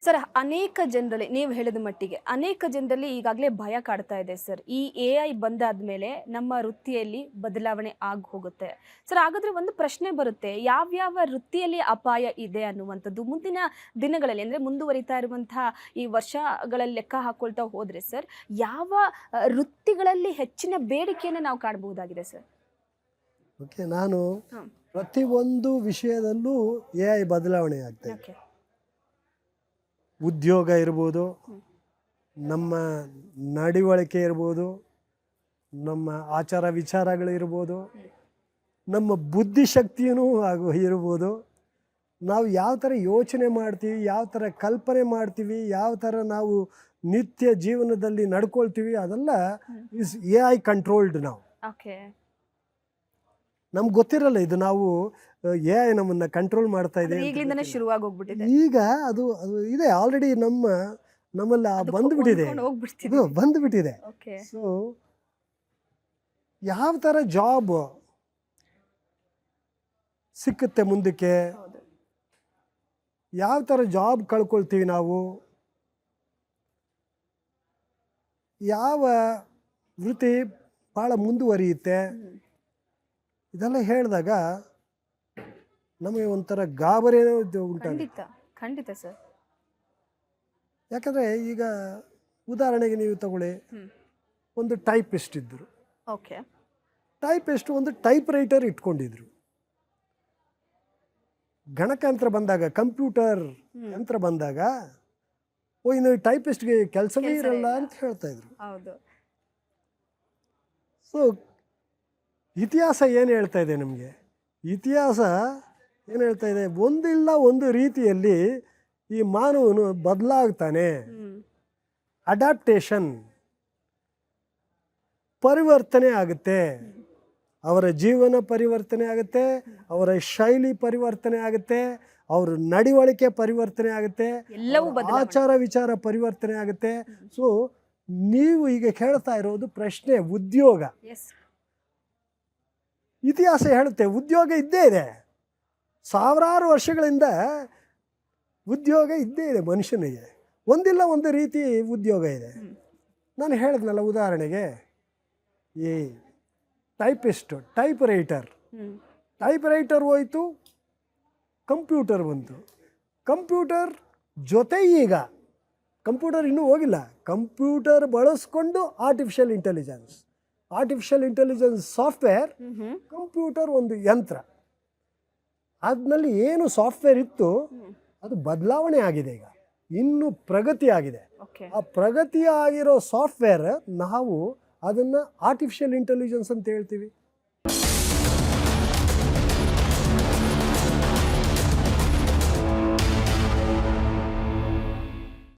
Sir, ಅನೇಕ ಜನರಲ್ಲಿ ನೀವು ಹೇಳಿದ ಮಟ್ಟಿಗೆ ಅನೇಕ ಜನರಲ್ಲಿ ಈಗಾಗಲೇ ಭಯ ಕಾಡ್ತಾ ಇದೆ ಸರ್. ಈ ಎಐ ಬಂದಾದ್ಮೇಲೆ ನಮ್ಮ ವೃತ್ತಿಯಲ್ಲಿ ಬದಲಾವಣೆ ಆಗಿ ಹೋಗುತ್ತೆ. ಸರ್, ಹಾಗಾದ್ರೆ ಒಂದು ಪ್ರಶ್ನೆ ಬರುತ್ತೆ. ಯಾವ್ಯಾವ ವೃತ್ತಿಯಲ್ಲಿ ಅಪಾಯ ಇದೆ ಅನ್ನುವಂಥದ್ದು ಮುಂದಿನ ದಿನಗಳಲ್ಲಿ ಅಂದ್ರೆ ಮುಂದುವರಿತಾ ಇರುವಂತಹ ಈ ವರ್ಷಗಳಲ್ಲಿ ಲೆಕ್ಕ ಹಾಕೊಳ್ತಾ ಹೋದ್ರೆ ಸರ್, ಯಾವ ವೃತ್ತಿಗಳಲ್ಲಿ ಹೆಚ್ಚಿನ ಬೇಡಿಕೆಯನ್ನು ನಾವು ಕಾಣಬಹುದಾಗಿದೆ ಸರ್? ಓಕೆ, ನಾನು ಹ್ಮ್. ಪ್ರತಿಯೊಂದು ವಿಷಯದಲ್ಲೂ ಎ ಐ ಬದಲಾವಣೆ ಆಗ್ತಾ ಇದೆ. ಓಕೆ. ಉದ್ಯೋಗ ಇರ್ಬೋದು, ನಮ್ಮ ನಡವಳಿಕೆ ಇರ್ಬೋದು, ನಮ್ಮ ಆಚಾರ ವಿಚಾರಗಳಿರ್ಬೋದು, ನಮ್ಮ ಬುದ್ಧಿಶಕ್ತಿಯೂ ಇರ್ಬೋದು, ನಾವು ಯಾವ ಥರ ಯೋಚನೆ ಮಾಡ್ತೀವಿ, ಯಾವ ಥರ ಕಲ್ಪನೆ ಮಾಡ್ತೀವಿ, ಯಾವ ಥರ ನಾವು ನಿತ್ಯ ಜೀವನದಲ್ಲಿ ನಡ್ಕೊಳ್ತೀವಿ, ಅದೆಲ್ಲ ಇಸ್ ಎ ಐ ಕಂಟ್ರೋಲ್ಡ್. ನಾವು ಓಕೆ. ನಮ್ಗೆ ಗೊತ್ತಿರಲ್ಲ ಇದು. ನಾವು ಎ ಐ ನಮ್ಮನ್ನು ಕಂಟ್ರೋಲ್ ಮಾಡ್ತಾ ಇದೆ. ಈಗಲಿಂದನೇ ಶುರುವಾಗಿ ಹೋಗ್ಬಿಟ್ಟಿದೆ. ಈಗ ಅದು ಅದು ಇದೆ ಆಲ್ರೆಡಿ ನಮ್ಮಲ್ಲಿ ಬಂದುಬಿಟ್ಟಿದೆ. ಹೋಗ್ಬಿಡ್ತಿದೆ. ಬಂದುಬಿಟ್ಟಿದೆ. ಓಕೆ. ಸೊ ಯಾವ ಥರ ಜಾಬ್ ಸಿಕ್ಕುತ್ತೆ ಮುಂದಕ್ಕೆ, ಹೌದು. ಯಾವ ಥರ ಜಾಬ್ ಕಳ್ಕೊಳ್ತೀವಿ ನಾವು, ಯಾವ ವೃತ್ತಿ ಭಾಳ ಮುಂದುವರಿಯುತ್ತೆ, ಇದೆಲ್ಲ ಹೇಳಿದಾಗ ನಮಗೆ ಒಂಥರ ಗಾಬರಿನೇ ಉಂಟಾಗುತ್ತೆ. ಖಂಡಿತ ಖಂಡಿತ ಸರ್. ಯಾಕಂದರೆ ಈಗ ಉದಾಹರಣೆಗೆ ನೀವು ತಗೊಳ್ಳಿ, ಒಂದು ಟೈಪಿಸ್ಟ್ ಇದ್ದರು. ಓಕೆ. ಟೈಪಿಸ್ಟ್ ಒಂದು ಟೈಪ್ ರೈಟರ್ ಇಟ್ಕೊಂಡಿದ್ರು. ಗಣಕಯಂತ್ರ ಬಂದಾಗ, ಕಂಪ್ಯೂಟರ್ ಯಂತ್ರ ಬಂದಾಗ, ಇನ್ನು ಟೈಪಿಸ್ಟ್ಗೆ ಕೆಲಸವೇ ಇರಲ್ಲ ಅಂತ ಹೇಳ್ತಾ ಇದ್ರು. ಹೌದು. ಸೊ ಇತಿಹಾಸ ಏನು ಹೇಳ್ತಾ ಇದೆ ನಮಗೆ? ಇತಿಹಾಸ ಏನು ಹೇಳ್ತಾ ಇದೆ? ಒಂದಿಲ್ಲ ಒಂದು ರೀತಿಯಲ್ಲಿ ಈ ಮಾನವನು ಬದಲಾಗ್ತಾನೆ. ಅಡಾಪ್ಟೇಷನ್, ಪರಿವರ್ತನೆ ಆಗುತ್ತೆ. ಅವರ ಜೀವನ ಪರಿವರ್ತನೆ ಆಗುತ್ತೆ, ಅವರ ಶೈಲಿ ಪರಿವರ್ತನೆ ಆಗುತ್ತೆ, ಅವ್ರ ನಡವಳಿಕೆ ಪರಿವರ್ತನೆ ಆಗುತ್ತೆ, ಆಚಾರ ವಿಚಾರ ಪರಿವರ್ತನೆ ಆಗುತ್ತೆ. ಸೊ ನೀವು ಈಗ ಕೇಳ್ತಾ ಇರೋದು ಪ್ರಶ್ನೆ ಉದ್ಯೋಗ. ಇತಿಹಾಸ ಹೇಳುತ್ತೆ ಉದ್ಯೋಗ ಇದ್ದೇ ಇದೆ. ಸಾವಿರಾರು ವರ್ಷಗಳಿಂದ ಉದ್ಯೋಗ ಇದ್ದೇ ಇದೆ ಮನುಷ್ಯನಿಗೆ. ಒಂದಿಲ್ಲ ಒಂದು ರೀತಿ ಉದ್ಯೋಗ ಇದೆ. ನಾನು ಹೇಳಿದ್ನಲ್ಲ ಉದಾಹರಣೆಗೆ, ಈ ಟೈಪಿಸ್ಟು, ಟೈಪ್ ರೈಟರ್ ಹೋಯಿತು, ಕಂಪ್ಯೂಟರ್ ಬಂತು. ಕಂಪ್ಯೂಟರ್ ಜೊತೆ ಈಗ ಕಂಪ್ಯೂಟರ್ ಇನ್ನೂ ಹೋಗಿಲ್ಲ, ಕಂಪ್ಯೂಟರ್ ಬಳಸ್ಕೊಂಡು ಆರ್ಟಿಫಿಷಿಯಲ್ ಇಂಟೆಲಿಜೆನ್ಸ್ ಸಾಫ್ಟ್ವೇರ್, ಕಂಪ್ಯೂಟರ್ ಒಂದು ಯಂತ್ರ. ಅದ್ರಲ್ಲಿ ಏನು ಸಾಫ್ಟ್ವೇರ್ ಇತ್ತು ಅದು ಬದಲಾವಣೆ ಆಗಿದೆ. ಈಗ ಇನ್ನೂ ಪ್ರಗತಿ ಆಗಿದೆ. ಆ ಪ್ರಗತಿ ಆಗಿರೋ ಸಾಫ್ಟ್ವೇರ್ ನಾವು ಅದನ್ನು ಆರ್ಟಿಫಿಷಿಯಲ್ ಇಂಟೆಲಿಜೆನ್ಸ್ ಅಂತ ಹೇಳ್ತೀವಿ.